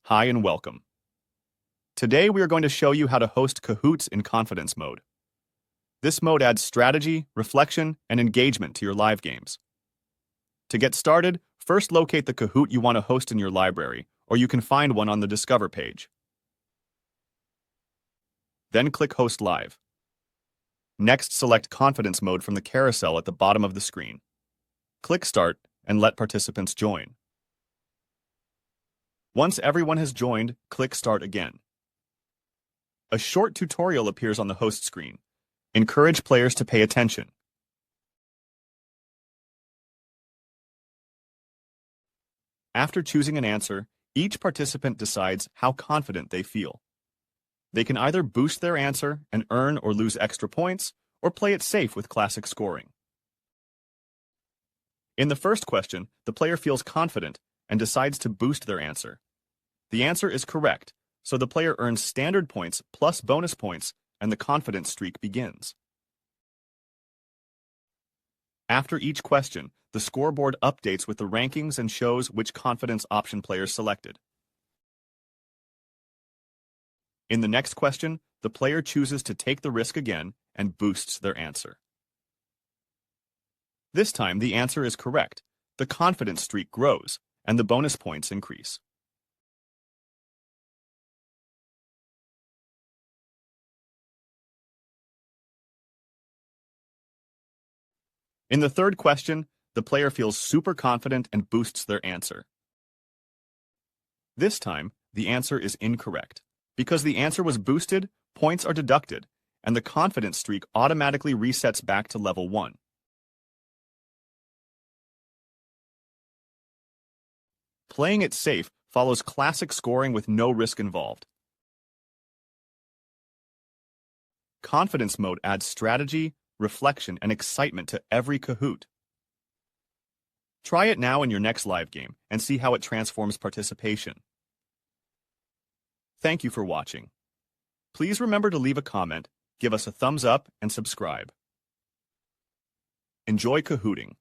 Hi and welcome. Today we are going to show you how to host Kahoots in confidence mode. This mode adds strategy, reflection, and engagement to your live games. To get started, first locate the Kahoot you want to host in your library, or you can find one on the Discover page. Then click Host Live. Next, select Confidence Mode from the carousel at the bottom of the screen. Click Start and let participants join. Once everyone has joined, click Start again. A short tutorial appears on the host screen. Encourage players to pay attention. After choosing an answer, each participant decides how confident they feel. They can either boost their answer and earn or lose extra points, or play it safe with classic scoring. In the first question, the player feels confident and decides to boost their answer. The answer is correct, so the player earns standard points plus bonus points, and the confidence streak begins. After each question, the scoreboard updates with the rankings and shows which confidence option players selected. In the next question, the player chooses to take the risk again and boosts their answer. This time, the answer is correct, the confidence streak grows, and the bonus points increase. In the third question, the player feels super confident and boosts their answer. This time, the answer is incorrect. Because the answer was boosted, points are deducted, and the confidence streak automatically resets back to level 1. Playing it safe follows classic scoring with no risk involved. Confidence mode adds strategy, reflection, and excitement to every Kahoot. Try it now in your next live game and see how it transforms participation. Thank you for watching. Please remember to leave a comment, give us a thumbs up, and subscribe. Enjoy Kahooting.